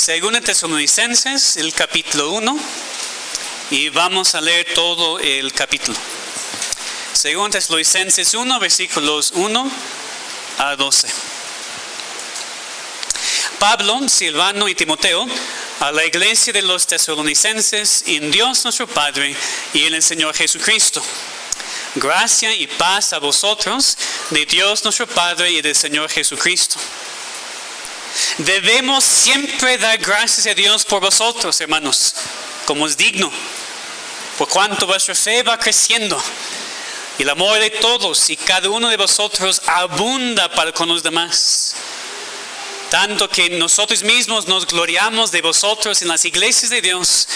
Según Tesalonicenses, el capítulo 1, y vamos a leer todo el capítulo. Según Tesalonicenses 1, versículos 1 a 12. Pablo, Silvano y Timoteo, a la iglesia de los tesalonicenses, en Dios nuestro Padre y en el Señor Jesucristo. Gracia y paz a vosotros, de Dios nuestro Padre y del Señor Jesucristo. Debemos siempre dar gracias a Dios por vosotros, hermanos, como es digno, por cuanto vuestra fe va creciendo, y el amor de todos y cada uno de vosotros abunda para con los demás. Tanto que nosotros mismos nos gloriamos de vosotros en las iglesias de Dios,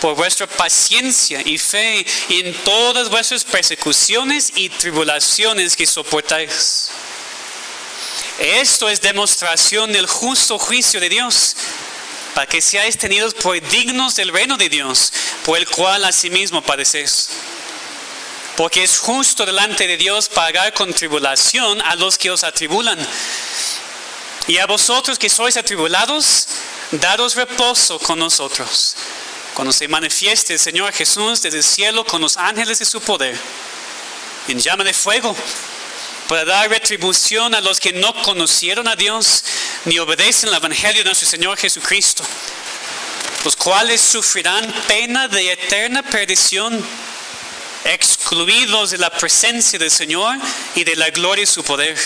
por vuestra paciencia y fe en todas vuestras persecuciones y tribulaciones que soportáis. Esto es demostración del justo juicio de Dios, para que seáis tenidos por dignos del reino de Dios, por el cual asimismo padecéis. Porque es justo delante de Dios pagar con tribulación a los que os atribulan. Y a vosotros que sois atribulados, daros reposo con nosotros, cuando se manifieste el Señor Jesús desde el cielo con los ángeles de su poder, en llama de fuego, para dar retribución a los que no conocieron a Dios, ni obedecen al Evangelio de nuestro Señor Jesucristo, los cuales sufrirán pena de eterna perdición, excluidos de la presencia del Señor y de la gloria de su poder,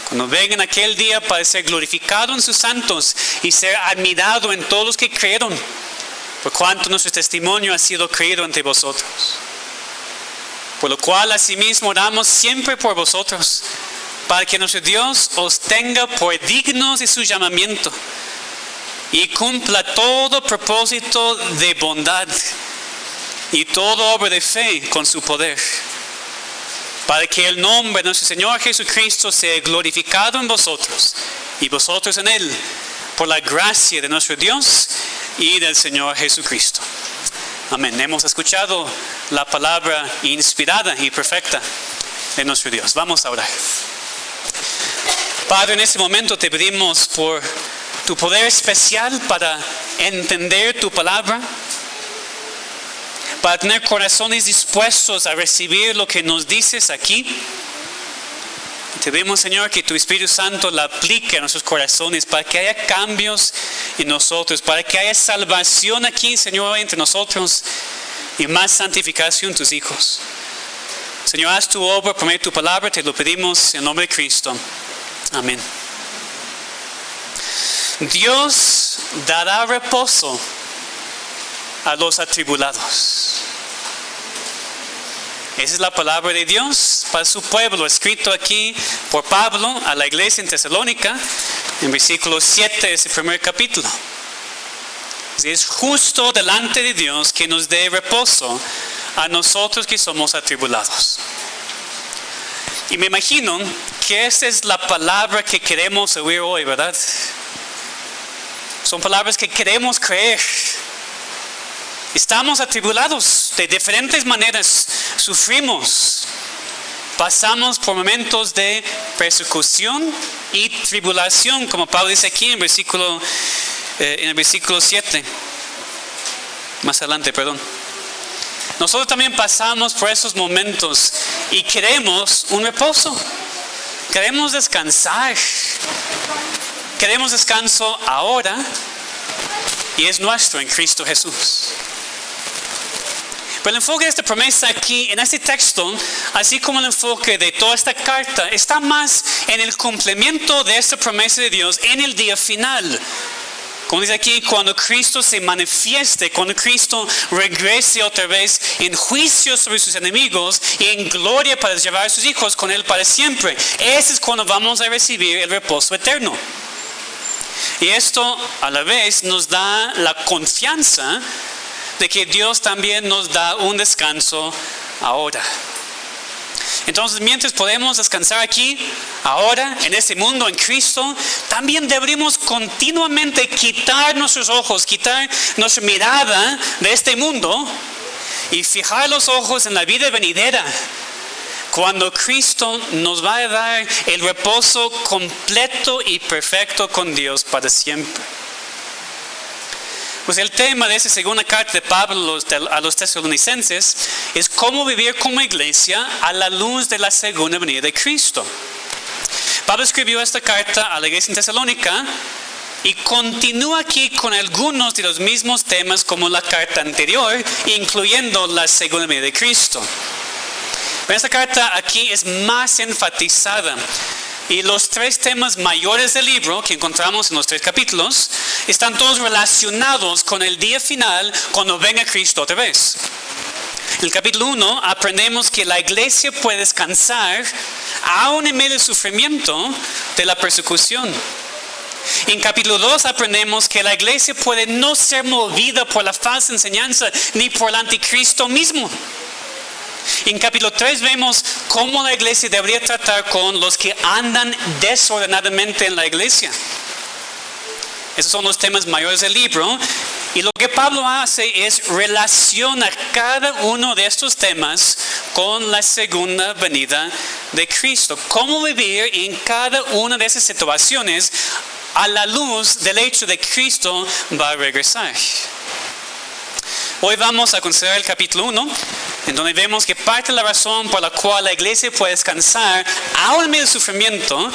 cuando vengan aquel día para ser glorificado en sus santos y ser admirado en todos los que creyeron, por cuanto nuestro testimonio ha sido creído entre vosotros. Por lo cual asimismo oramos siempre por vosotros, para que nuestro Dios os tenga por dignos de su llamamiento, y cumpla todo propósito de bondad, y toda obra de fe con su poder, para que el nombre de nuestro Señor Jesucristo sea glorificado en vosotros, y vosotros en Él, por la gracia de nuestro Dios y del Señor Jesucristo. Amén. Hemos escuchado la palabra inspirada y perfecta de nuestro Dios. Vamos a orar. Padre, en este momento te pedimos por tu poder especial para entender tu palabra, para tener corazones dispuestos a recibir lo que nos dices aquí. Te pedimos, Señor, que tu Espíritu Santo la aplique a nuestros corazones para que haya cambios en nosotros, para que haya salvación aquí, Señor, entre nosotros y más santificación en tus hijos. Señor, haz tu obra por medio de tu palabra, te lo pedimos en nombre de Cristo. Amén. Dios dará reposo a los atribulados. Esa es la palabra de Dios para su pueblo, escrito aquí por Pablo a la iglesia en Tesalónica, en versículo 7 de ese primer capítulo. Es justo delante de Dios que nos dé reposo a nosotros que somos atribulados. Y me imagino que esa es la palabra que queremos oír hoy, ¿verdad? Son palabras que queremos creer. Estamos atribulados de diferentes maneras, sufrimos, pasamos por momentos de persecución y tribulación, como Pablo dice aquí en el versículo 7, más adelante, perdón. Nosotros también pasamos por esos momentos y queremos un reposo, queremos descansar, queremos descanso ahora y es nuestro en Cristo Jesús. Pero el enfoque de esta promesa aquí, en este texto, así como el enfoque de toda esta carta, está más en el cumplimiento de esta promesa de Dios en el día final. Como dice aquí, cuando Cristo se manifieste, cuando Cristo regrese otra vez en juicio sobre sus enemigos y en gloria para llevar a sus hijos con Él para siempre. Ese es cuando vamos a recibir el reposo eterno. Y esto a la vez nos da la confianza de que Dios también nos da un descanso ahora. Entonces, mientras podemos descansar aquí, ahora, en este mundo, en Cristo, también deberíamos continuamente quitar nuestros ojos, quitar nuestra mirada de este mundo y fijar los ojos en la vida venidera, cuando Cristo nos va a dar el reposo completo y perfecto con Dios para siempre. Pues el tema de esa segunda carta de Pablo a los tesalonicenses es cómo vivir como iglesia a la luz de la segunda venida de Cristo. Pablo escribió esta carta a la iglesia en Tesalónica y continúa aquí con algunos de los mismos temas como la carta anterior, incluyendo la segunda venida de Cristo. Pero esta carta aquí es más enfatizada. Y los tres temas mayores del libro que encontramos en los 3 capítulos están todos relacionados con el día final cuando venga Cristo otra vez. En el capítulo 1 aprendemos que la iglesia puede descansar aún en medio del sufrimiento de la persecución. En capítulo 2 aprendemos que la iglesia puede no ser movida por la falsa enseñanza ni por el anticristo mismo. En capítulo 3 vemos cómo la iglesia debería tratar con los que andan desordenadamente en la iglesia. Esos son los temas mayores del libro. Y lo que Pablo hace es relacionar cada uno de estos temas con la segunda venida de Cristo. Cómo vivir en cada una de esas situaciones a la luz del hecho de que Cristo va a regresar. Hoy vamos a considerar el capítulo 1, en donde vemos que parte de la razón por la cual la iglesia puede descansar aún en medio del sufrimiento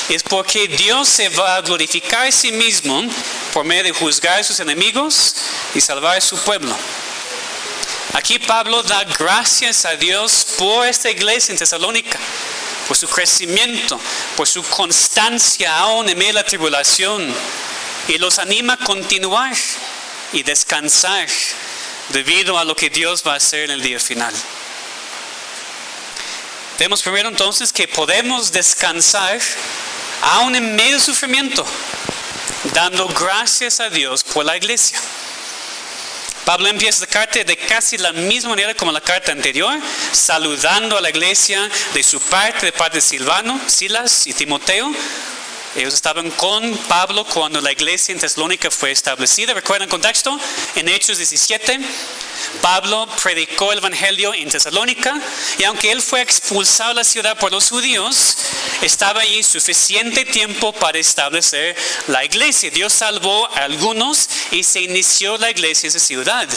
es porque Dios se va a glorificar a sí mismo por medio de juzgar a sus enemigos y salvar a su pueblo. Aquí Pablo da gracias a Dios por esta iglesia en Tesalónica, por su crecimiento, por su constancia aún en medio de la tribulación, y los anima a continuar y descansar debido a lo que Dios va a hacer en el día final. Vemos primero entonces que podemos descansar aún en medio del sufrimiento, dando gracias a Dios por la iglesia. Pablo empieza la carta de casi la misma manera como la carta anterior, saludando a la iglesia de parte de Silvano, Silas y Timoteo. Ellos estaban con Pablo cuando la iglesia en Tesalónica fue establecida. ¿Recuerdan el contexto? En Hechos 17, Pablo predicó el evangelio en Tesalónica, y aunque él fue expulsado de la ciudad por los judíos, estaba allí suficiente tiempo para establecer la iglesia. Dios salvó a algunos y se inició la iglesia en esa ciudad.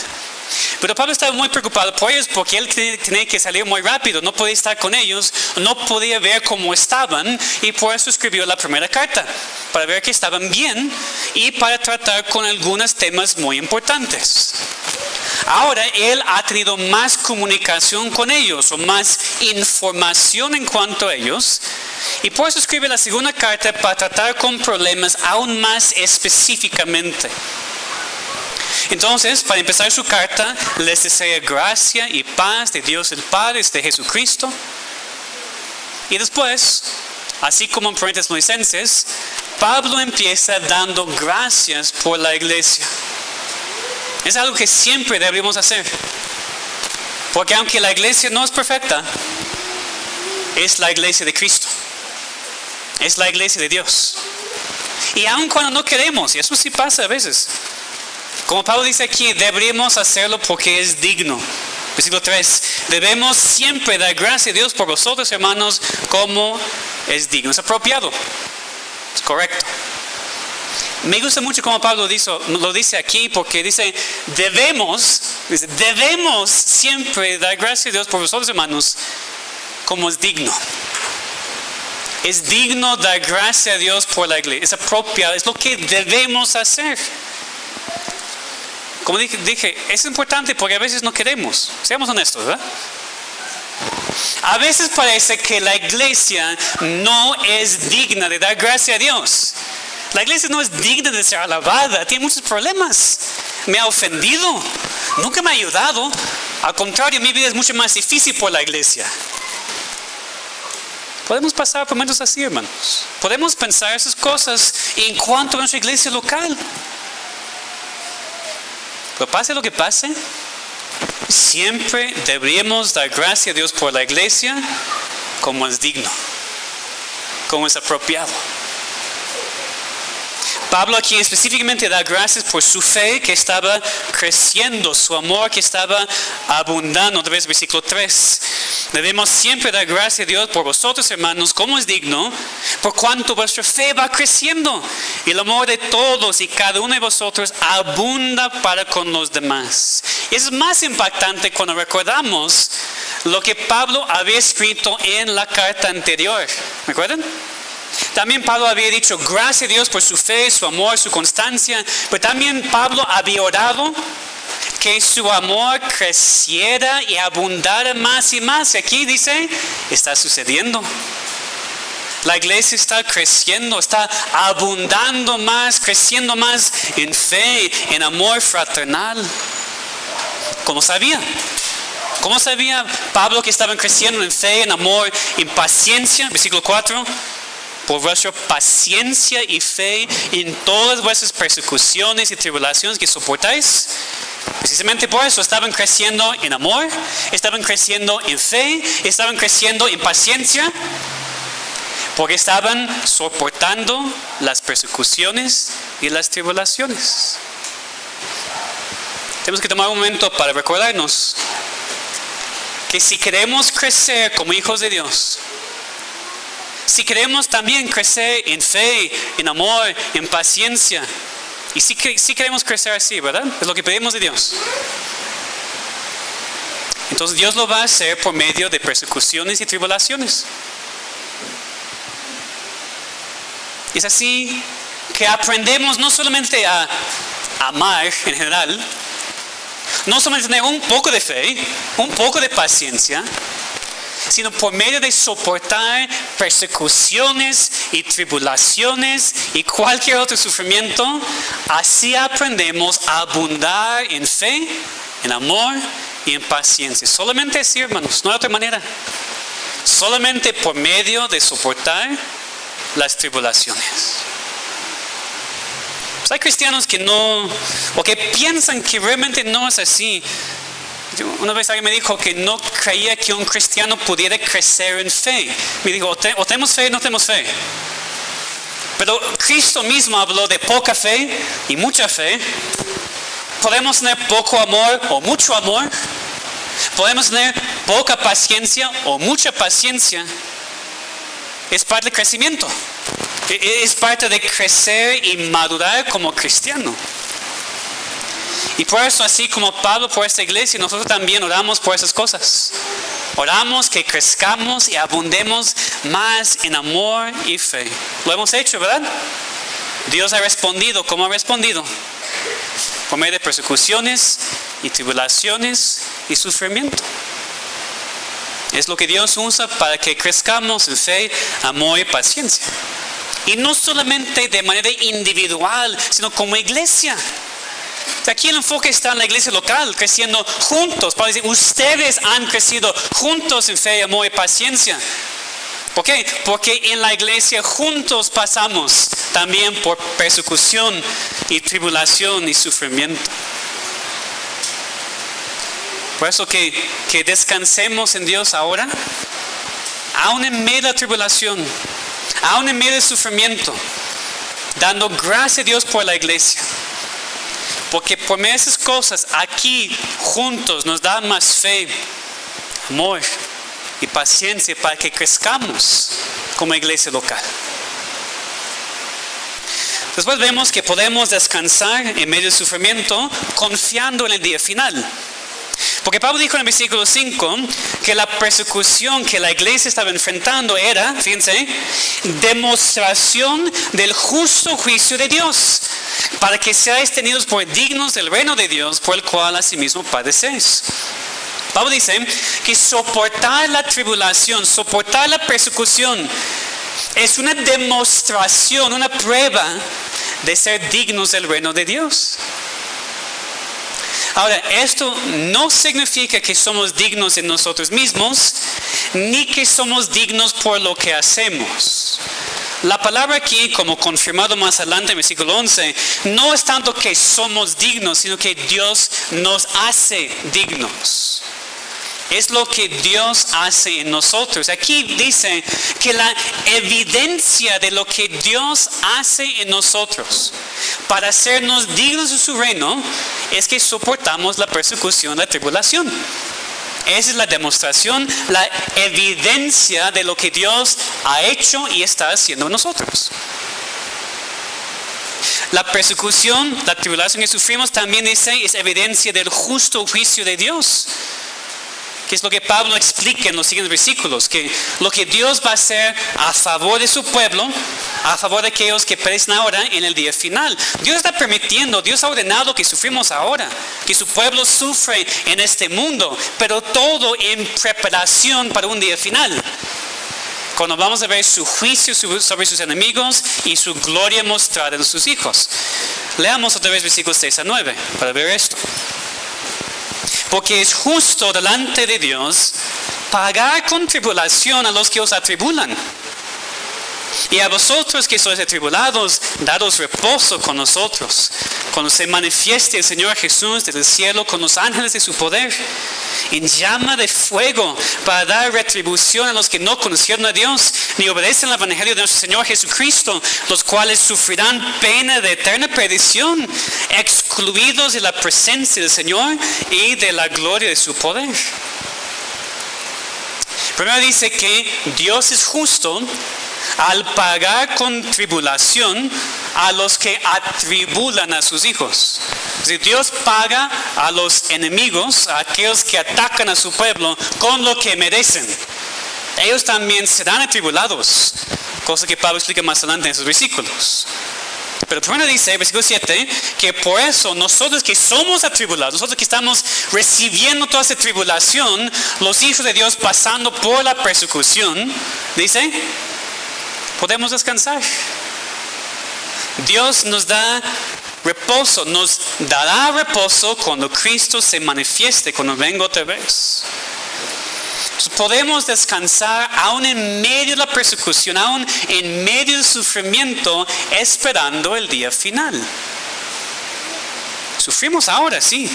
Pero Pablo estaba muy preocupado por ellos porque él tenía que salir muy rápido, no podía estar con ellos, no podía ver cómo estaban, y por eso escribió la primera carta, para ver que estaban bien y para tratar con algunos temas muy importantes. Ahora él ha tenido más comunicación con ellos, o más información en cuanto a ellos, y por eso escribe la segunda carta para tratar con problemas aún más específicamente. Entonces, para empezar su carta, les desea gracia y paz de Dios el Padre, de Jesucristo. Y después, así como en 1 Tesalonicenses, Pablo empieza dando gracias por la iglesia. Es algo que siempre deberíamos hacer. Porque aunque la iglesia no es perfecta, es la iglesia de Cristo. Es la iglesia de Dios. Y aun cuando no queremos, y eso sí pasa a veces, como Pablo dice aquí, deberíamos hacerlo porque es digno. Versículo 3, debemos siempre dar gracias a Dios por vosotros, hermanos, como es digno, es apropiado, es correcto. Me gusta mucho como Pablo lo dice aquí, porque dice, debemos siempre dar gracias a Dios por vosotros, hermanos, como es digno. Es digno dar gracias a Dios por la iglesia, es apropiado, es lo que debemos hacer. Como dije, es importante porque a veces no queremos. Seamos honestos, ¿verdad? A veces parece que la iglesia no es digna de dar gracias a Dios. La iglesia no es digna de ser alabada. Tiene muchos problemas. Me ha ofendido. Nunca me ha ayudado. Al contrario, mi vida es mucho más difícil por la iglesia. Podemos pasar por momentos así, hermanos. Podemos pensar esas cosas en cuanto a nuestra iglesia local. Pero pase lo que pase, siempre deberíamos dar gracias a Dios por la iglesia como es digno, como es apropiado. Pablo aquí específicamente da gracias por su fe que estaba creciendo, su amor que estaba abundando. Otra vez, versículo 3. Debemos siempre dar gracias a Dios por vosotros, hermanos, como es digno, por cuanto vuestra fe va creciendo y el amor de todos y cada uno de vosotros abunda para con los demás. Es más impactante cuando recordamos lo que Pablo había escrito en la carta anterior. ¿Me acuerdan? También Pablo había dicho gracias a Dios por su fe, su amor, su constancia. Pero también Pablo había orado que su amor creciera y abundara más y más. Y aquí dice, está sucediendo. La iglesia está creciendo, está abundando más, creciendo más en fe, en amor fraternal. ¿Cómo sabía? ¿Cómo sabía Pablo que estaban creciendo en fe, en amor, en paciencia? Versículo 4. Por vuestra paciencia y fe en todas vuestras persecuciones y tribulaciones que soportáis. Precisamente por eso estaban creciendo en amor, estaban creciendo en fe, estaban creciendo en paciencia, porque estaban soportando las persecuciones y las tribulaciones. Tenemos que tomar un momento para recordarnos que si queremos crecer como hijos de Dios, si queremos también crecer en fe, en amor, en paciencia, y si queremos crecer así, ¿verdad? Es lo que pedimos de Dios. Entonces Dios lo va a hacer por medio de persecuciones y tribulaciones. Es así que aprendemos no solamente a amar en general, no solamente tener un poco de fe, un poco de paciencia, sino por medio de soportar persecuciones y tribulaciones y cualquier otro sufrimiento. Así aprendemos a abundar en fe, en amor y en paciencia. Solamente así, hermanos, no hay otra manera. Solamente por medio de soportar las tribulaciones. Pues hay cristianos que no, o que piensan que realmente no es así. Una vez alguien me dijo que no creía que un cristiano pudiera crecer en fe. Me dijo, o tenemos fe o no tenemos fe. Pero Cristo mismo habló de poca fe y mucha fe. Podemos tener poco amor o mucho amor. Podemos tener poca paciencia o mucha paciencia. Es parte del crecimiento. Es parte de crecer y madurar como cristiano. Y por eso, así como Pablo por esta iglesia, nosotros también oramos por esas cosas. Oramos que crezcamos y abundemos más en amor y fe. Lo hemos hecho, ¿verdad? Dios ha respondido. ¿Cómo ha respondido? Por medio de persecuciones y tribulaciones y sufrimiento. Es lo que Dios usa para que crezcamos en fe, amor y paciencia. Y no solamente de manera individual, sino como iglesia. Aquí el enfoque está en la iglesia local, creciendo juntos. Pablo dice, ustedes han crecido juntos en fe, amor y paciencia. ¿Por qué? Porque en la iglesia juntos pasamos también por persecución y tribulación y sufrimiento. Por eso que descansemos en Dios ahora, aún en medio de la tribulación, aún en medio del sufrimiento, dando gracias a Dios por la iglesia. Porque por medio de esas cosas, aquí juntos nos da más fe, amor y paciencia para que crezcamos como iglesia local. Después vemos que podemos descansar en medio del sufrimiento confiando en el día final. Porque Pablo dijo en el versículo 5 que la persecución que la iglesia estaba enfrentando era, fíjense, demostración del justo juicio de Dios, para que seáis tenidos por dignos del reino de Dios, por el cual asimismo padecéis. Pablo dice que soportar la tribulación, soportar la persecución, es una demostración, una prueba de ser dignos del reino de Dios. Ahora, esto no significa que somos dignos de nosotros mismos, ni que somos dignos por lo que hacemos. La palabra aquí, como confirmado más adelante en versículo 11, no es tanto que somos dignos, sino que Dios nos hace dignos. es lo que Dios hace en nosotros. Aquí dice que la evidencia de lo que Dios hace en nosotros para hacernos dignos de su reino es que soportamos la persecución, la tribulación. Esa es la demostración, la evidencia de lo que Dios ha hecho y está haciendo en nosotros. La persecución, la tribulación que sufrimos también dice es evidencia del justo juicio de Dios. Que es lo que Pablo explica en los siguientes versículos, que lo que Dios va a hacer a favor de su pueblo, a favor de aquellos que perecen ahora en el día final. Dios está permitiendo, Dios ha ordenado que sufrimos ahora, que su pueblo sufre en este mundo, pero todo en preparación para un día final, cuando vamos a ver su juicio sobre sus enemigos y su gloria mostrada en sus hijos. Leamos otra vez versículos 6 a 9 para ver esto. Porque es justo delante de Dios pagar con tribulación a los que os atribulan. Y a vosotros que sois atribulados, daros reposo con nosotros, cuando se manifieste el Señor Jesús desde el cielo con los ángeles de su poder, en llama de fuego, para dar retribución a los que no conocieron a Dios, ni obedecen al Evangelio de nuestro Señor Jesucristo, los cuales sufrirán pena de eterna perdición, excluidos de la presencia del Señor y de la gloria de su poder. Primero dice que Dios es justo al pagar con tribulación a los que atribulan a sus hijos. Si Dios paga a los enemigos, a aquellos que atacan a su pueblo, con lo que merecen, ellos también serán atribulados, cosa que Pablo explica más adelante en esos versículos. Pero primero dice, versículo 7, que por eso nosotros que somos atribulados, nosotros que estamos recibiendo toda esa tribulación, los hijos de Dios pasando por la persecución, dice, podemos descansar. Dios nos da reposo, nos dará reposo cuando Cristo se manifieste, cuando venga otra vez. Entonces, podemos descansar aún en medio de la persecución, aún en medio del sufrimiento, esperando el día final. Sufrimos ahora, sí,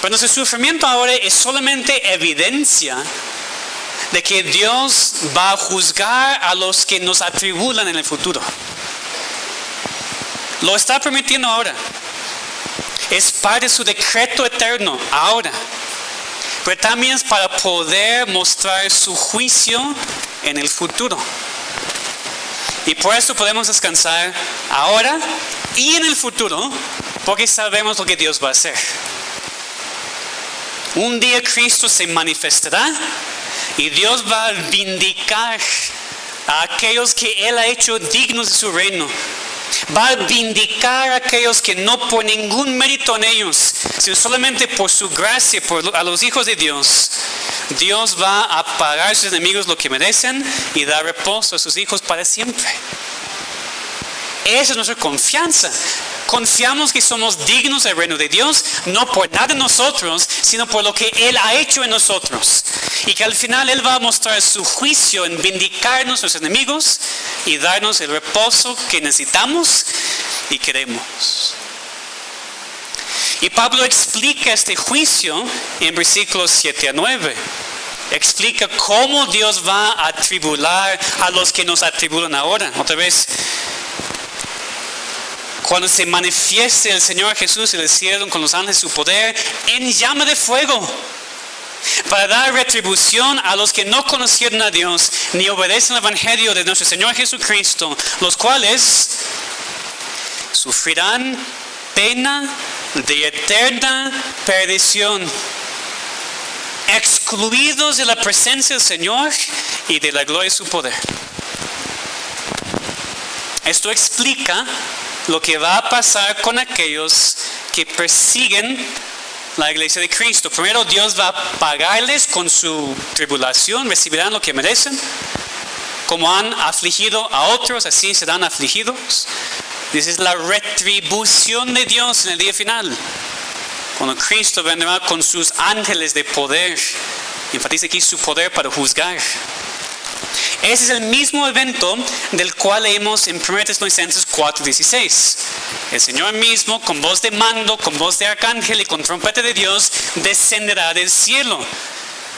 pero nuestro sufrimiento ahora es solamente evidencia de que Dios va a juzgar a los que nos atribulan en el futuro. Lo está permitiendo ahora. Es parte de su decreto eterno ahora. Pero también es para poder mostrar su juicio en el futuro. Y por eso podemos descansar ahora y en el futuro, porque sabemos lo que Dios va a hacer. Un día Cristo se manifestará y Dios va a vindicar a aquellos que Él ha hecho dignos de su reino. Va a vindicar a aquellos que no por ningún mérito en ellos, sino solamente por su gracia, a los hijos de Dios. Dios va a pagar a sus enemigos lo que merecen y dar reposo a sus hijos para siempre. Esa es nuestra confianza. Confiamos que somos dignos del reino de Dios, no por nada de nosotros, sino por lo que Él ha hecho en nosotros. Y que al final Él va a mostrar su juicio en vindicarnos a nuestros enemigos y darnos el reposo que necesitamos y queremos. Y Pablo explica este juicio en versículos 7 a 9. Explica cómo Dios va a atribular a los que nos atribulan ahora. Otra vez. Cuando se manifieste el Señor Jesús en el cielo con los ángeles de su poder, en llama de fuego, para dar retribución a los que no conocieron a Dios, ni obedecen al Evangelio de nuestro Señor Jesucristo, los cuales sufrirán pena de eterna perdición, excluidos de la presencia del Señor y de la gloria de su poder. Esto explica lo que va a pasar con aquellos que persiguen la iglesia de Cristo. Primero, Dios va a pagarles con su tribulación, recibirán lo que merecen. Como han afligido a otros, así serán afligidos. Esa es la retribución de Dios en el día final, cuando Cristo vendrá con sus ángeles de poder. Enfatiza aquí su poder para juzgar. Ese es el mismo evento del cual leemos en 1 Tesalonicenses 4:16. El Señor mismo, con voz de mando, con voz de arcángel y con trompeta de Dios, descenderá del cielo.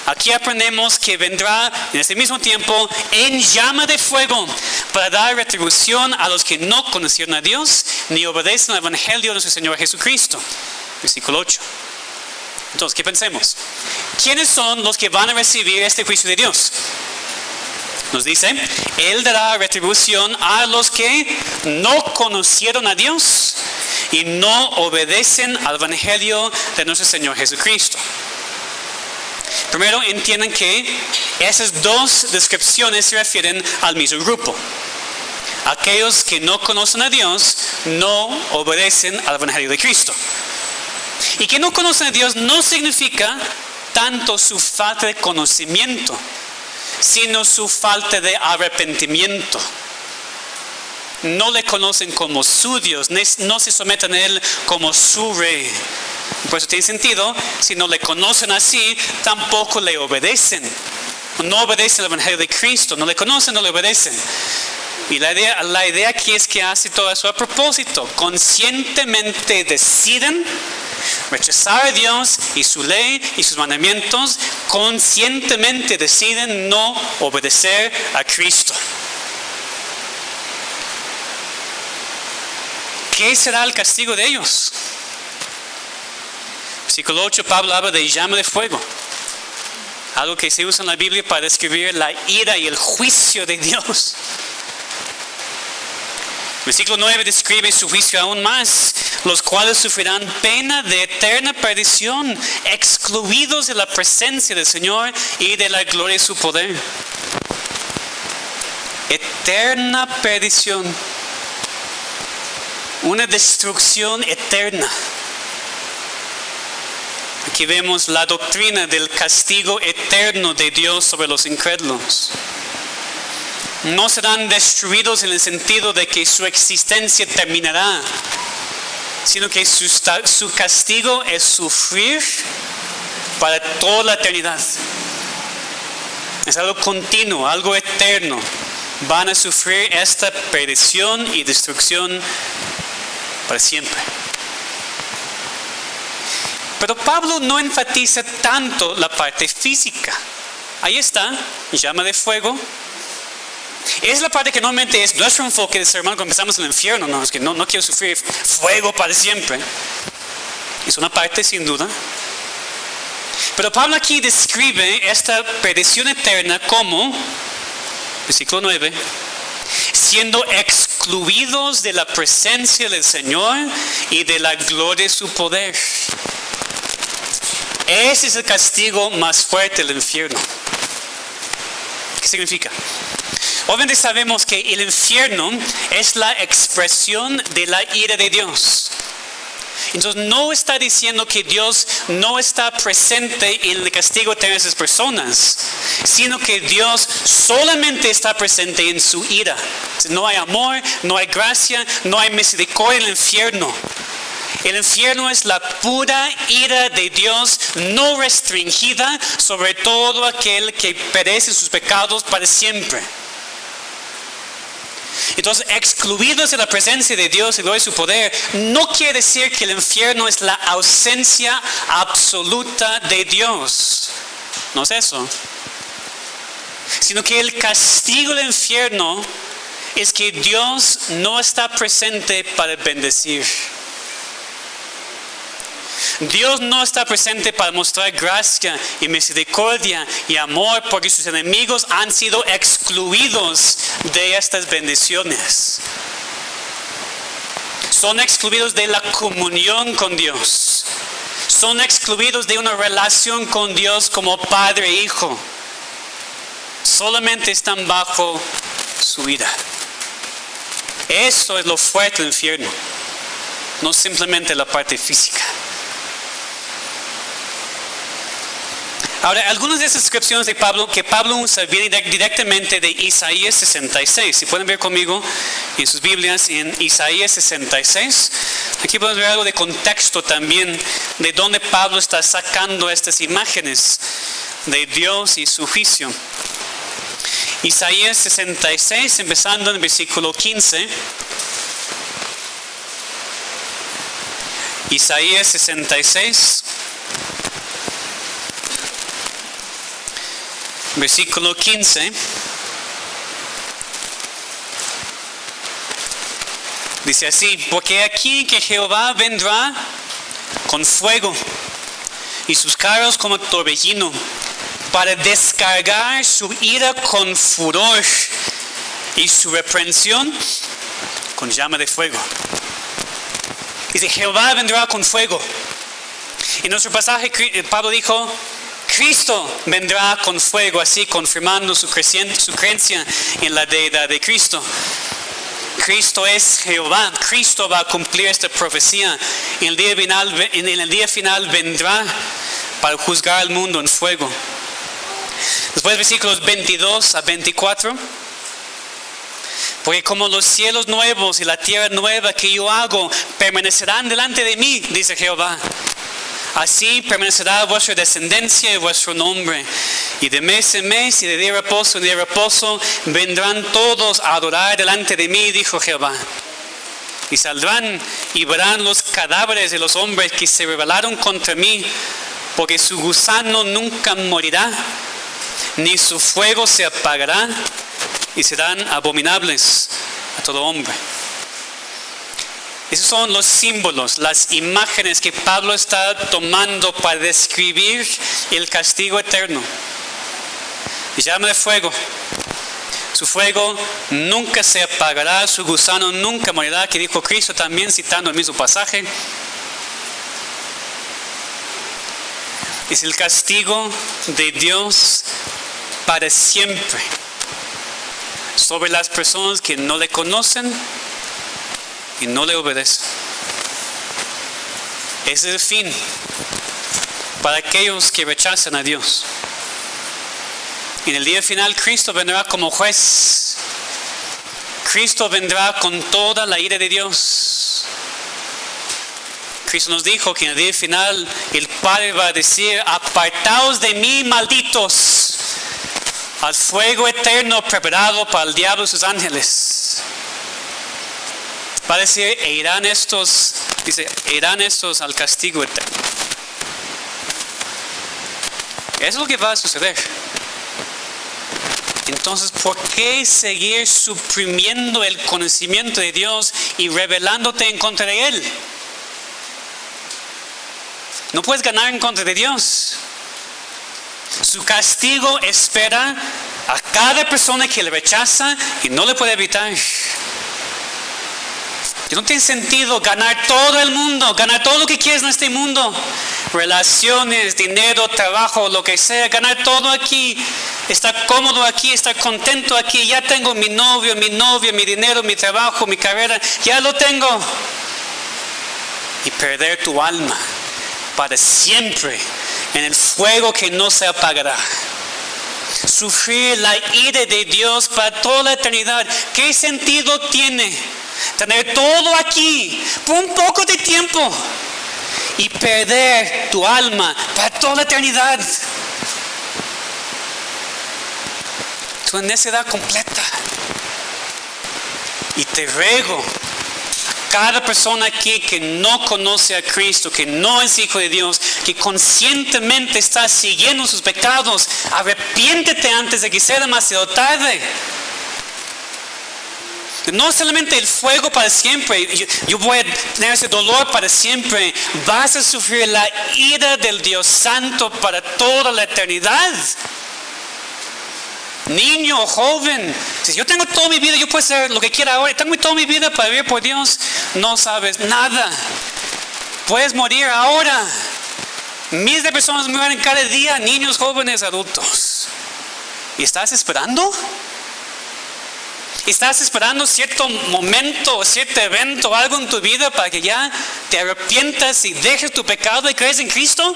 Aquí aprendemos que vendrá en este mismo tiempo en llama de fuego para dar retribución a los que no conocieron a Dios ni obedecen al Evangelio de nuestro Señor Jesucristo. Versículo 8. Entonces, ¿qué pensemos? ¿Quiénes son los que van a recibir este juicio de Dios? Nos dice, Él dará retribución a los que no conocieron a Dios y no obedecen al Evangelio de nuestro Señor Jesucristo. Primero, entiendan que esas dos descripciones se refieren al mismo grupo. Aquellos que no conocen a Dios no obedecen al Evangelio de Cristo. Y que no conocen a Dios no significa tanto su falta de conocimiento, sino su falta de arrepentimiento. No le conocen como su Dios, no se someten a Él como su Rey. Por eso tiene sentido, si no le conocen así, tampoco le obedecen. No obedecen al Evangelio de Cristo, no le conocen, no le obedecen. Y la idea aquí es que hace todo eso a propósito. Conscientemente deciden rechazar a Dios y su ley y sus mandamientos. Conscientemente deciden no obedecer a Cristo. ¿Qué será el castigo de ellos? Versículo 8, Pablo habla de llama de fuego. Algo que se usa en la Biblia para describir la ira y el juicio de Dios. Versículo 9 describe su juicio aún más, los cuales sufrirán pena de eterna perdición, excluidos de la presencia del Señor y de la gloria de su poder. Eterna perdición, una destrucción eterna. Aquí vemos la doctrina del castigo eterno de Dios sobre los incrédulos. No serán destruidos en el sentido de que su existencia terminará, sino que su castigo es sufrir para toda la eternidad. Es algo continuo, algo eterno. Van a sufrir esta perdición y destrucción para siempre. Pero Pablo no enfatiza tanto la parte física. Ahí está, llama de fuego. Es la parte que normalmente es nuestro enfoque de ser hermano cuando empezamos en el infierno. No, es que no quiero sufrir fuego para siempre. Es una parte sin duda. Pero Pablo aquí describe esta perdición eterna como, versículo 9, siendo excluidos de la presencia del Señor y de la gloria de su poder. Ese es el castigo más fuerte del infierno. ¿Qué significa? Obviamente sabemos que el infierno es la expresión de la ira de Dios. Entonces no está diciendo que Dios no está presente en el castigo eterno de esas personas, sino que Dios solamente está presente en su ira. No hay amor, no hay gracia, no hay misericordia en el infierno. El infierno es la pura ira de Dios no restringida sobre todo aquel que perece sus pecados para siempre. Entonces, excluidos de la presencia de Dios y gloria de su poder, no quiere decir que el infierno es la ausencia absoluta de Dios. No es eso. Sino que el castigo del infierno es que Dios no está presente para bendecir. Dios no está presente para mostrar gracia y misericordia y amor porque sus enemigos han sido excluidos de estas bendiciones. Son excluidos de la comunión con Dios. Son excluidos de una relación con Dios como padre e hijo. Solamente están bajo su ira. Eso es lo fuerte del infierno. No simplemente la parte física. Ahora, algunas de esas descripciones que Pablo usa vienen directamente de Isaías 66. Si pueden ver conmigo en sus Biblias, en Isaías 66. Aquí podemos ver algo de contexto también de dónde Pablo está sacando estas imágenes de Dios y su juicio. Isaías 66, empezando en el versículo 15. Isaías 66. versículo 15. Dice así: porque aquí que Jehová vendrá con fuego y sus carros como torbellino, para descargar su ira con furor y su reprensión con llama de fuego. Dice: Jehová vendrá con fuego. En nuestro pasaje Pablo dijo: Cristo vendrá con fuego, así confirmando su creencia en la deidad de Cristo. Cristo es Jehová. Cristo va a cumplir esta profecía. En el día final vendrá para juzgar al mundo en fuego. Después versículos 22 a 24. Porque como los cielos nuevos y la tierra nueva que yo hago permanecerán delante de mí, dice Jehová, así permanecerá vuestra descendencia y vuestro nombre. Y de mes en mes y de día en día reposo vendrán todos a adorar delante de mí, dijo Jehová. Y saldrán y verán los cadáveres de los hombres que se rebelaron contra mí, porque su gusano nunca morirá, ni su fuego se apagará, y serán abominables a todo hombre. Esos son los símbolos, las imágenes que Pablo está tomando para describir el castigo eterno. Y llama de fuego. Su fuego nunca se apagará, su gusano nunca morirá, que dijo Cristo también citando el mismo pasaje. Es el castigo de Dios para siempre sobre las personas que no le conocen y no le obedecen. Ese es el fin para aquellos que rechazan a Dios. En el día final Cristo vendrá como juez. Cristo vendrá con toda la ira de Dios. Cristo nos dijo que en el día final el Padre va a decir: apartaos de mí, malditos, al fuego eterno preparado para el diablo y sus ángeles. Va a decir: irán estos al castigo eterno. Eso es lo que va a suceder. Entonces, ¿por qué seguir suprimiendo el conocimiento de Dios y rebelándote en contra de Él? No puedes ganar en contra de Dios. Su castigo espera a cada persona que le rechaza y no le puede evitar. No tiene sentido ganar todo el mundo, ganar todo lo que quieres en este mundo. Relaciones, dinero, trabajo, lo que sea, ganar todo aquí. Estar cómodo aquí, estar contento aquí. Ya tengo mi novio, mi novia, mi dinero, mi trabajo, mi carrera. Ya lo tengo. Y perder tu alma para siempre en el fuego que no se apagará. Sufrir la ira de Dios para toda la eternidad. ¿Qué sentido tiene tener todo aquí por un poco de tiempo y perder tu alma para toda la eternidad? Es una necedad completa. Y te ruego a cada persona aquí que no conoce a Cristo, que no es hijo de Dios, que conscientemente está siguiendo sus pecados, arrepiéntete antes de que sea demasiado tarde. No solamente el fuego para siempre, yo voy a tener ese dolor para siempre. Vas a sufrir la ira del Dios Santo para toda la eternidad. Niño o joven, si yo tengo toda mi vida, yo puedo hacer lo que quiera ahora, tengo toda mi vida para vivir por Dios, no sabes nada. Puedes morir ahora. Miles de personas mueren cada día, niños, jóvenes, adultos. ¿Y estás esperando? ¿Estás esperando cierto momento, cierto evento, algo en tu vida para que ya te arrepientas y dejes tu pecado y crees en Cristo?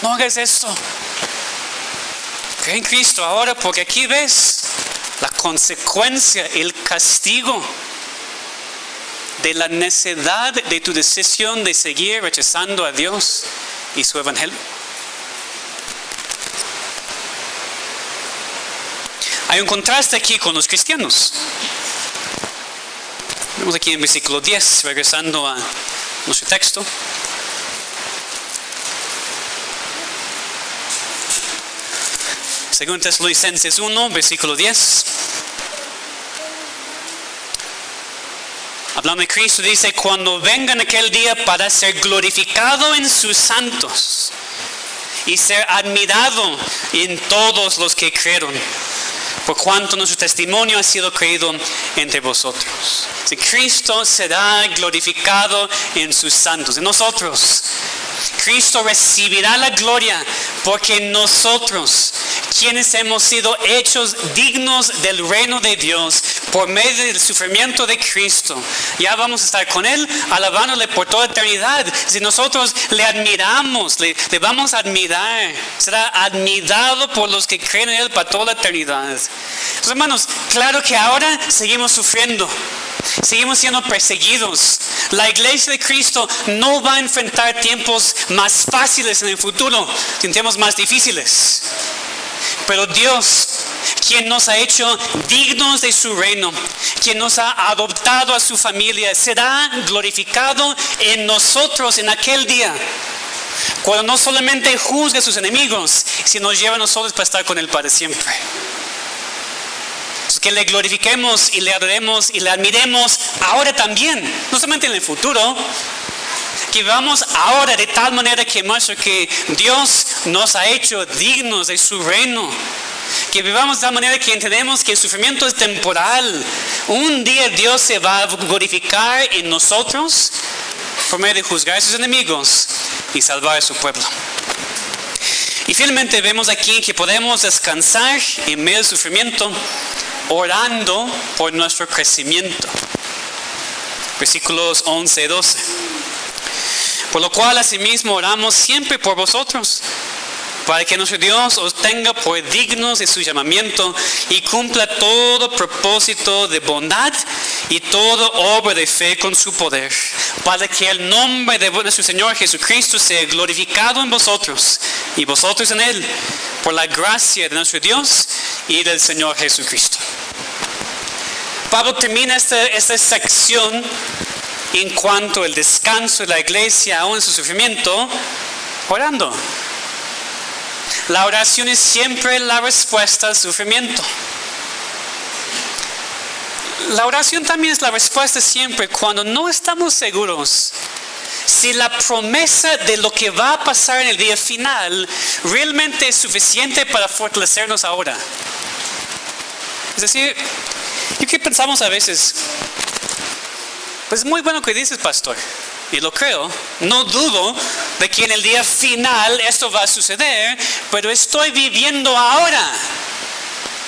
No hagas esto. Cree en Cristo ahora, porque aquí ves la consecuencia, el castigo de la necedad de tu decisión de seguir rechazando a Dios y su evangelio. Hay un contraste aquí con los cristianos. Vemos aquí en versículo 10, regresando a nuestro texto. Según Tesalonicenses 1, versículo 10. Hablando de Cristo, dice, cuando vengan aquel día para ser glorificado en sus santos y ser admirado en todos los que creyeron, por cuanto nuestro testimonio ha sido creído entre vosotros. Si Cristo será glorificado en sus santos, en nosotros. Cristo recibirá la gloria porque nosotros, quienes hemos sido hechos dignos del reino de Dios por medio del sufrimiento de Cristo, ya vamos a estar con Él alabándole por toda eternidad. Si nosotros le admiramos, le vamos a admirar, será admirado por los que creen en Él para toda la eternidad. Entonces, hermanos, claro que ahora seguimos sufriendo. Seguimos siendo perseguidos. La iglesia de Cristo no va a enfrentar tiempos más fáciles en el futuro, tiempos más difíciles. Pero Dios, quien nos ha hecho dignos de su reino, quien nos ha adoptado a su familia, será glorificado en nosotros en aquel día, cuando no solamente juzgue a sus enemigos, sino nos lleva a nosotros para estar con Él para siempre. Que le glorifiquemos y le adoremos y le admiremos ahora también, no solamente en el futuro. Que vivamos ahora de tal manera que muestre que Dios nos ha hecho dignos de su reino. Que vivamos de tal manera que entendemos que el sufrimiento es temporal. Un día Dios se va a glorificar en nosotros por medio de juzgar a sus enemigos y salvar a su pueblo. Y finalmente vemos aquí que podemos descansar en medio del sufrimiento orando por nuestro crecimiento. Versículos 11 y 12. Por lo cual asimismo oramos siempre por vosotros, para que nuestro Dios os tenga por dignos de su llamamiento y cumpla todo propósito de bondad y toda obra de fe con su poder, para que el nombre de nuestro Señor Jesucristo sea glorificado en vosotros y vosotros en Él, por la gracia de nuestro Dios y del Señor Jesucristo. Pablo termina esta sección en cuanto al descanso de la iglesia aún en su sufrimiento, orando. La oración es siempre la respuesta al sufrimiento. La oración también es la respuesta siempre cuando no estamos seguros si la promesa de lo que va a pasar en el día final realmente es suficiente para fortalecernos ahora. Es decir, ¿y qué pensamos a veces? Pues es muy bueno que dices, pastor, y lo creo. No dudo de que en el día final esto va a suceder, pero estoy viviendo ahora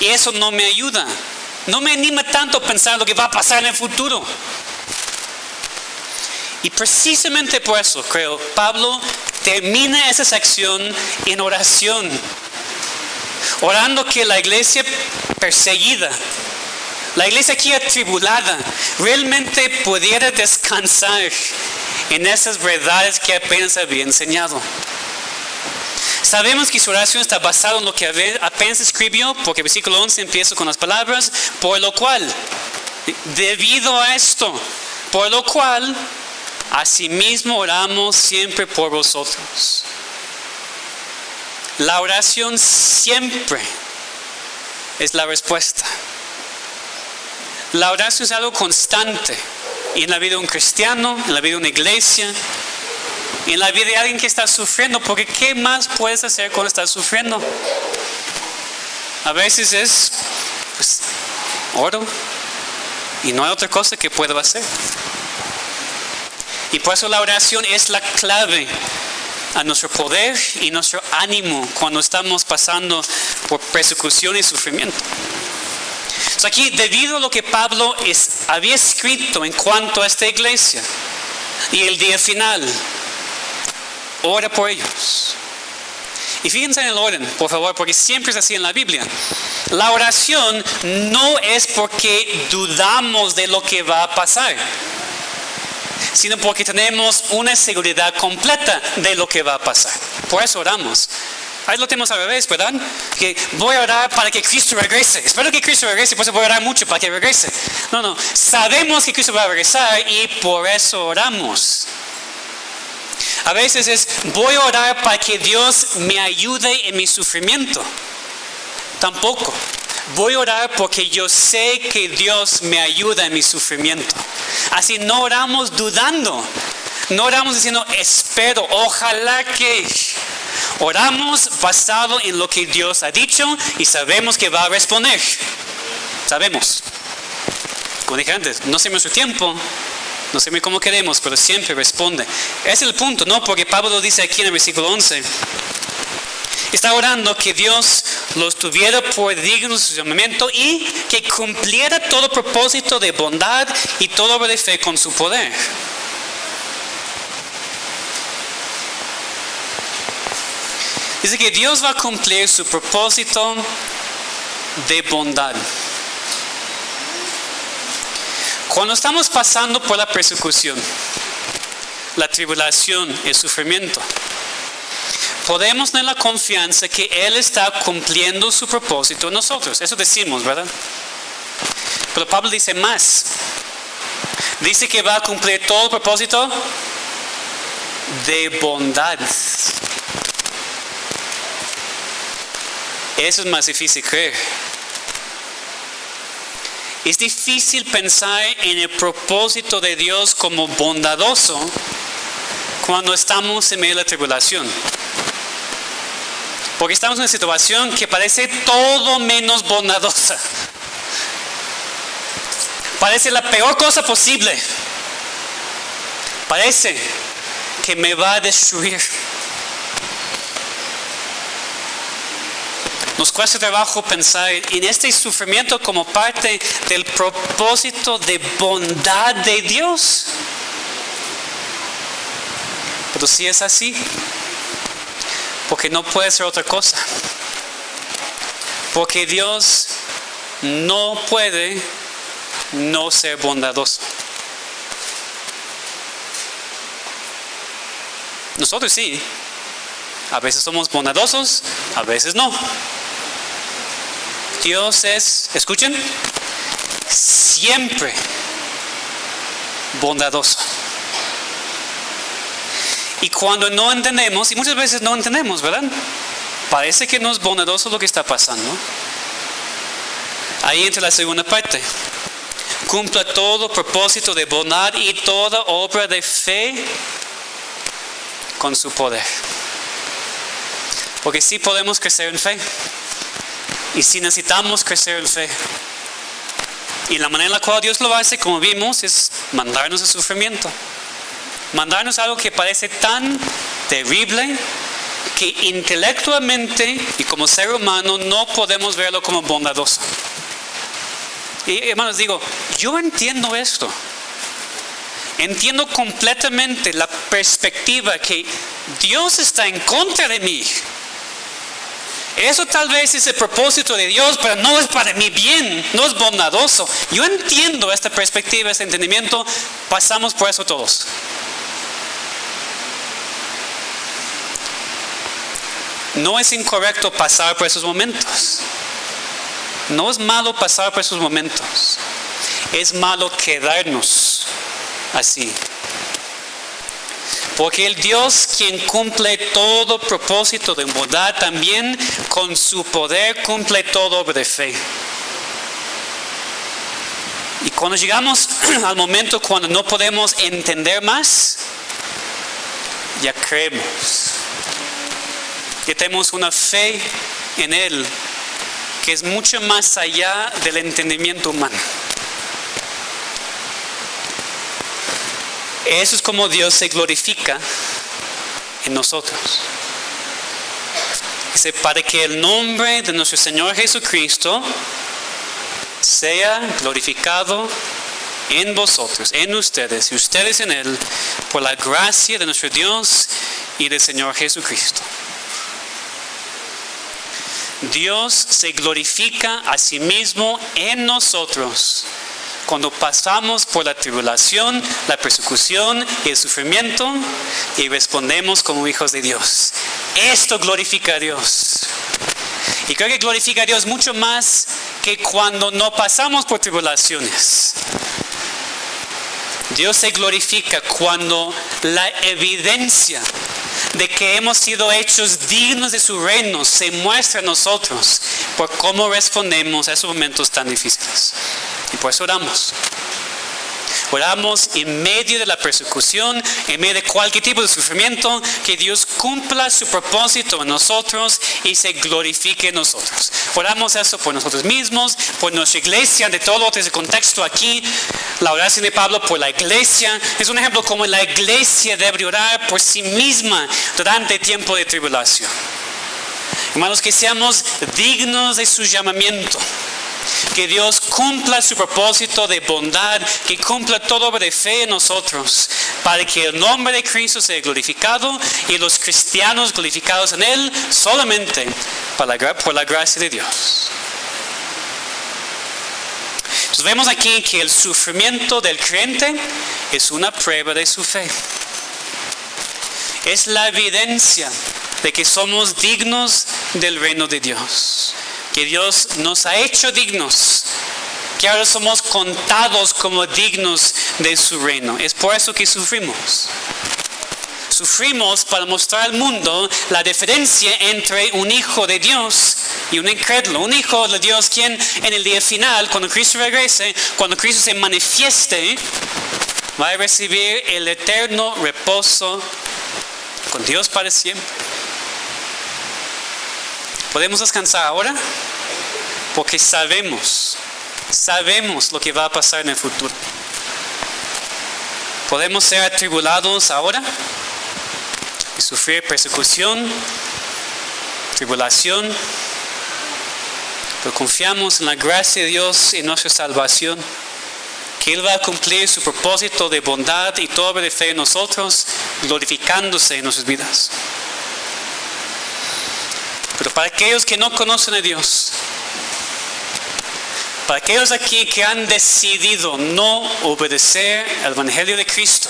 y eso no me ayuda. No me anima tanto a pensar lo que va a pasar en el futuro. Y precisamente por eso, creo, Pablo termina esa sección en oración, orando que la iglesia perseguida, la iglesia aquí atribulada, realmente pudiera descansar en esas verdades que apenas había enseñado. Sabemos que su oración está basada en lo que apenas escribió, porque el versículo 11 empieza con las palabras, por lo cual, debido a esto, por lo cual, asimismo oramos siempre por vosotros. La oración siempre es la respuesta. La oración es algo constante en la vida de un cristiano, en la vida de una iglesia, en la vida de alguien que está sufriendo, porque ¿qué más puedes hacer cuando estás sufriendo? A veces es, pues, oro y no hay otra cosa que pueda hacer. Y por eso la oración es la clave a nuestro poder y nuestro ánimo cuando estamos pasando por persecución y sufrimiento. Aquí, debido a lo que Pablo había escrito en cuanto a esta iglesia y el día final, ora por ellos. Y fíjense en el orden, por favor, porque siempre es así en la Biblia. La oración no es porque dudamos de lo que va a pasar, sino porque tenemos una seguridad completa de lo que va a pasar. Por eso oramos. Ahí lo tenemos al revés, ¿verdad? Que voy a orar para que Cristo regrese. Espero que Cristo regrese, por eso voy a orar mucho para que regrese. No. Sabemos que Cristo va a regresar y por eso oramos. A veces es, voy a orar para que Dios me ayude en mi sufrimiento. Tampoco. Voy a orar porque yo sé que Dios me ayuda en mi sufrimiento. Así no oramos dudando. No oramos diciendo, espero, ojalá que. Oramos basado en lo que Dios ha dicho y sabemos que va a responder. Sabemos. Como dije antes, no sé nuestro tiempo, no sé cómo queremos, pero siempre responde. Ese es el punto, ¿no? Porque Pablo lo dice aquí en el versículo 11. Está orando que Dios los tuviera por dignos de su llamamiento y que cumpliera todo propósito de bondad y toda obra de fe con su poder. Dice que Dios va a cumplir su propósito de bondad. Cuando estamos pasando por la persecución, la tribulación, el sufrimiento, podemos tener la confianza que Él está cumpliendo su propósito en nosotros. Eso decimos, ¿verdad? Pero Pablo dice más. Dice que va a cumplir todo el propósito de bondad. Eso es más difícil creer. Es difícil pensar en el propósito de Dios como bondadoso cuando estamos en medio de la tribulación. Porque estamos en una situación que parece todo menos bondadosa. Parece la peor cosa posible. Parece que me va a destruir. Nos cuesta trabajo pensar en este sufrimiento como parte del propósito de bondad de Dios. Pero sí es así. Porque no puede ser otra cosa. Porque Dios no puede no ser bondadoso. Nosotros sí. A veces somos bondadosos, a veces no. Dios es, escuchen, siempre bondadoso. Y cuando no entendemos, y muchas veces no entendemos, ¿verdad? Parece que no es bondadoso lo que está pasando. Ahí entra la segunda parte. Cumpla todo propósito de bondad y toda obra de fe con su poder. Porque sí podemos crecer en fe. Y sí necesitamos crecer en fe. Y la manera en la cual Dios lo hace, como vimos, es mandarnos el sufrimiento. Mandarnos algo que parece tan terrible que intelectualmente y como ser humano no podemos verlo como bondadoso. Y hermanos, digo, yo entiendo esto. Entiendo completamente la perspectiva que Dios está en contra de mí. Eso tal vez es el propósito de Dios, pero no es para mi bien, no es bondadoso. Yo entiendo esta perspectiva, este entendimiento, pasamos por eso todos. No es incorrecto pasar por esos momentos. No es malo pasar por esos momentos. Es malo quedarnos así. Porque el Dios quien cumple todo propósito de bondad también con su poder cumple todo obra de fe. Y cuando llegamos al momento cuando no podemos entender más, ya creemos. Ya tenemos una fe en Él que es mucho más allá del entendimiento humano. Eso es como Dios se glorifica en nosotros. Dice, para que el nombre de nuestro Señor Jesucristo sea glorificado en vosotros, en ustedes y ustedes en Él, por la gracia de nuestro Dios y del Señor Jesucristo. Dios se glorifica a sí mismo en nosotros cuando pasamos por la tribulación, la persecución y el sufrimiento y respondemos como hijos de Dios. Esto glorifica a Dios. Y creo que glorifica a Dios mucho más que cuando no pasamos por tribulaciones. Dios se glorifica cuando la evidencia de que hemos sido hechos dignos de su reino se muestra a nosotros. por cómo respondemos a esos momentos tan difíciles. Y por eso oramos. Oramos en medio de la persecución, en medio de cualquier tipo de sufrimiento, que Dios cumpla su propósito en nosotros y se glorifique en nosotros. Oramos eso por nosotros mismos, por nuestra iglesia, de todo ese contexto aquí. La oración de Pablo por la iglesia es un ejemplo como la iglesia debe orar por sí misma durante el tiempo de tribulación. Hermanos, que seamos dignos de su llamamiento. Que Dios cumpla su propósito de bondad, que cumpla toda obra de fe en nosotros, para que el nombre de Cristo sea glorificado y los cristianos glorificados en Él solamente por la gracia de Dios. Entonces vemos aquí que el sufrimiento del creyente es una prueba de su fe. Es la evidencia de que somos dignos del reino de Dios. Que Dios nos ha hecho dignos, que ahora somos contados como dignos de su reino. Es por eso que sufrimos. Sufrimos para mostrar al mundo la diferencia entre un hijo de Dios y un incrédulo. Un hijo de Dios quien en el día final, cuando Cristo regrese, cuando Cristo se manifieste, va a recibir el eterno reposo con Dios para siempre. Podemos descansar ahora porque sabemos lo que va a pasar en el futuro. Podemos ser atribulados ahora y sufrir persecución, tribulación, pero confiamos en la gracia de Dios y en nuestra salvación, que Él va a cumplir su propósito de bondad y toda obra de fe en nosotros, glorificándose en nuestras vidas. Pero para aquellos que no conocen a Dios, para aquellos aquí que han decidido no obedecer al Evangelio de Cristo,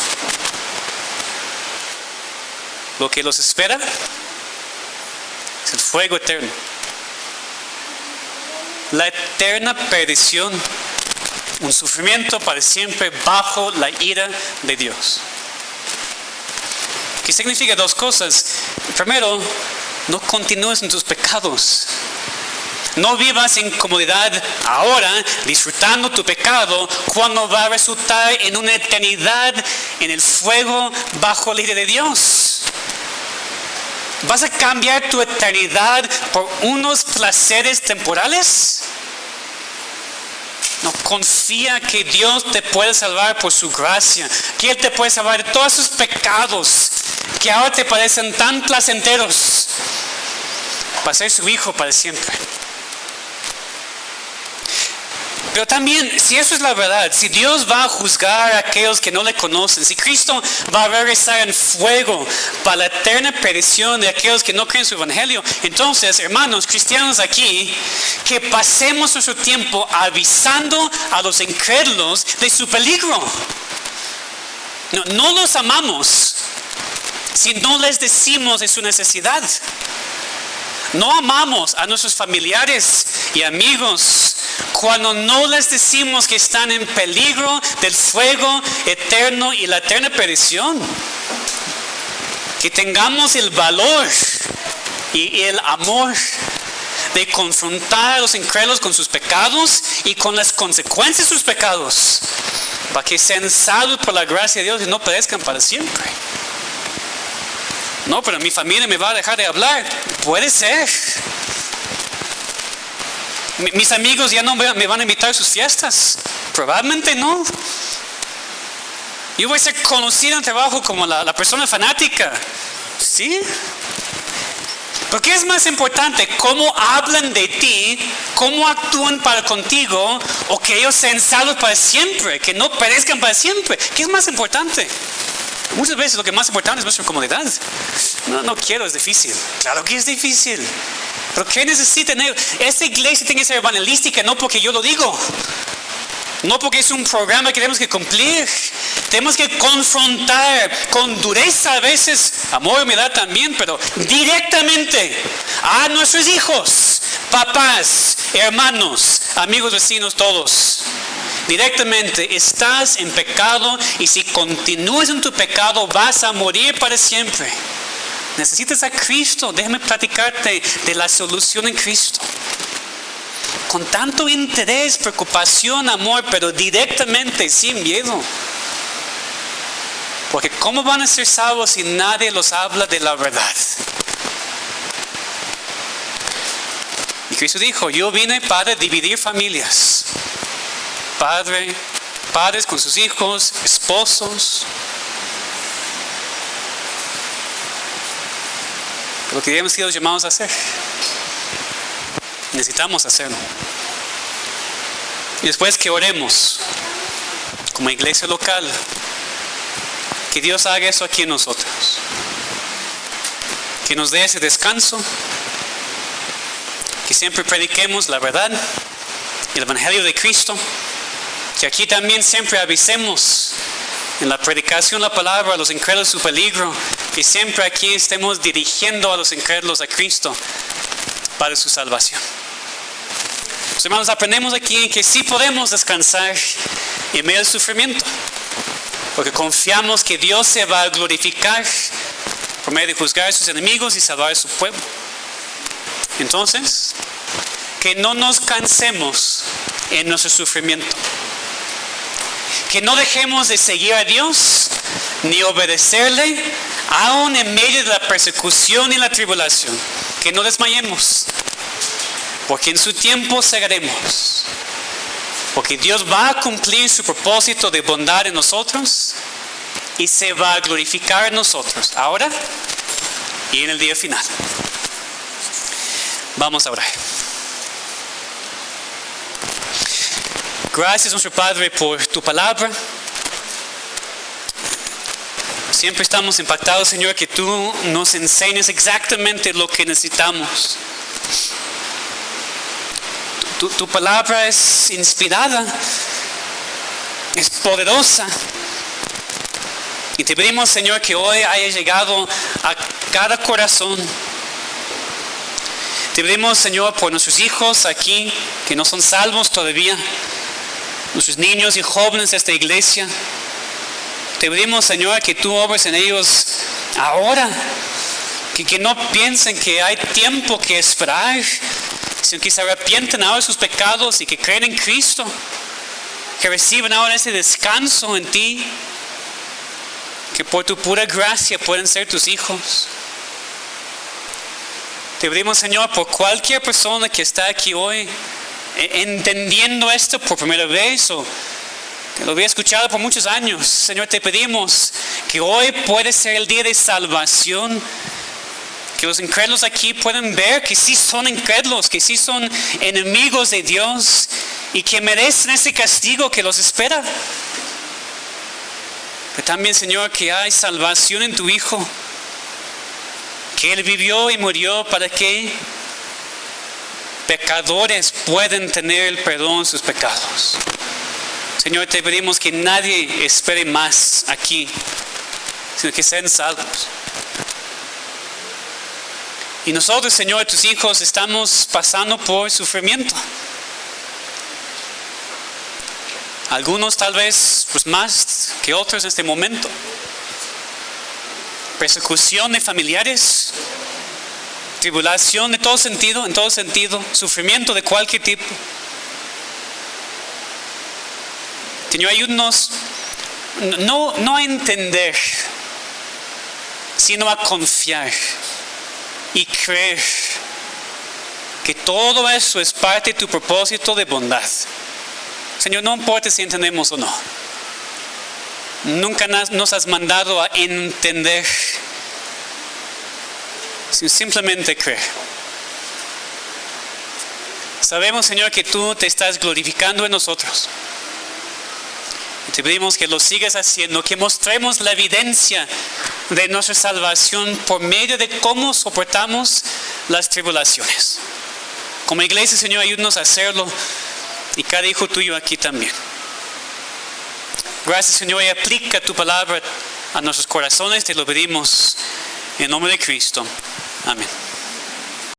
lo que los espera es el fuego eterno, la eterna perdición, un sufrimiento para siempre bajo la ira de Dios. ¿Qué significa dos cosas? Primero, no continúes en tus pecados. No vivas en comodidad ahora, disfrutando tu pecado, cuando va a resultar en una eternidad en el fuego bajo la ira de Dios. ¿Vas a cambiar tu eternidad por unos placeres temporales? No, confía que Dios te puede salvar por su gracia, que Él te puede salvar de todos sus pecados que ahora te parecen tan placenteros, para ser su hijo para siempre. Pero también, si eso es la verdad, si Dios va a juzgar a aquellos que no le conocen, si Cristo va a regresar en fuego para la eterna perdición de aquellos que no creen en su evangelio, entonces, hermanos cristianos aquí, que pasemos nuestro tiempo avisando a los incrédulos de su peligro. No los amamos si no les decimos de su necesidad. No amamos a nuestros familiares y amigos cuando no les decimos que están en peligro del fuego eterno y la eterna perdición. Que tengamos el valor y el amor de confrontar a los incrédulos con sus pecados y con las consecuencias de sus pecados, para que sean salvos por la gracia de Dios y no perezcan para siempre. No, pero mi familia me va a dejar de hablar. Puede ser. Mis amigos ya no me van a invitar a sus fiestas. Probablemente no. Yo voy a ser conocido en el trabajo como la persona fanática. ¿Sí? ¿Pero qué es más importante? ¿Cómo hablan de ti? ¿Cómo actúan para contigo? ¿O que ellos sean salvos para siempre? Que no perezcan para siempre. ¿Qué es más importante? Muchas veces lo que más importante es nuestra comodidad. No quiero, es difícil. Claro que es difícil. Pero ¿qué necesitan ellos? Esta iglesia tiene que ser evangelística, no porque yo lo digo. No porque es un programa que tenemos que cumplir. Tenemos que confrontar con dureza a veces, amor y humildad también, pero directamente a nuestros hijos, papás, hermanos, amigos, vecinos, todos. Directamente, estás en pecado y si continúas en tu pecado vas a morir para siempre. Necesitas a Cristo. Déjame platicarte de la solución en Cristo. con tanto interés, preocupación, amor, pero directamente, sin miedo. Porque ¿cómo van a ser salvos si nadie los habla de la verdad? Y Cristo dijo, yo vine para dividir familias. Padres con sus hijos, esposos. Lo que hemos sido llamados a hacer. Necesitamos hacerlo. Y después que oremos como iglesia local, que Dios haga eso aquí en nosotros. Que nos dé ese descanso. Que siempre prediquemos la verdad, el Evangelio de Cristo. Que aquí también siempre avisemos en la predicación de la palabra a los incrédulos su peligro. Que siempre aquí estemos dirigiendo a los incrédulos a Cristo para su salvación. Los hermanos, aprendemos aquí que sí podemos descansar en medio del sufrimiento. Porque confiamos que Dios se va a glorificar por medio de juzgar a sus enemigos y salvar a su pueblo. Entonces, que no nos cansemos en nuestro sufrimiento. Que no dejemos de seguir a Dios ni obedecerle, aún en medio de la persecución y la tribulación. Que no desmayemos, porque en su tiempo cegaremos. Porque Dios va a cumplir su propósito de bondad en nosotros y se va a glorificar en nosotros, ahora y en el día final. Vamos a orar. Gracias, nuestro Padre, por tu palabra. Siempre estamos impactados, Señor, que tú nos enseñes exactamente lo que necesitamos. Tu palabra es inspirada, es poderosa. Y te pedimos, Señor, que hoy haya llegado a cada corazón. Te pedimos, Señor, por nuestros hijos aquí, que no son salvos todavía, nuestros niños y jóvenes de esta iglesia. Te pedimos, Señor, que tú obres en ellos ahora, que no piensen que hay tiempo que esperar, sino que se arrepienten ahora de sus pecados y que creen en Cristo, que reciban ahora ese descanso en ti, que por tu pura gracia pueden ser tus hijos. Te pedimos, Señor, por cualquier persona que está aquí hoy entendiendo esto por primera vez o que lo había escuchado por muchos años. Señor, te pedimos que hoy puede ser el día de salvación, que los incrédulos aquí puedan ver que sí son incrédulos, que sí son enemigos de Dios y que merecen ese castigo que los espera. Pero también, Señor, que hay salvación en tu Hijo, que Él vivió y murió para que pecadores puedan tener el perdón de sus pecados. Señor, te pedimos que nadie espere más aquí, sino que sean salvos. Y nosotros, Señor, tus hijos, estamos pasando por sufrimiento. Algunos tal vez pues más que otros en este momento. Persecución de familiares, tribulación de todo sentido, en todo sentido, sufrimiento de cualquier tipo. Señor, ayúdanos no a entender, sino a confiar y creer que todo eso es parte de tu propósito de bondad. Señor, no importa si entendemos o no. Nunca nos has mandado a entender, sino simplemente creer. Sabemos, Señor, que tú te estás glorificando en nosotros. Y te pedimos que lo sigas haciendo, que mostremos la evidencia de nuestra salvación por medio de cómo soportamos las tribulaciones. Como iglesia, Señor, ayúdanos a hacerlo, y cada hijo tuyo aquí también. Gracias, Señor, y aplica tu palabra a nuestros corazones. Te lo pedimos en nombre de Cristo. Amén.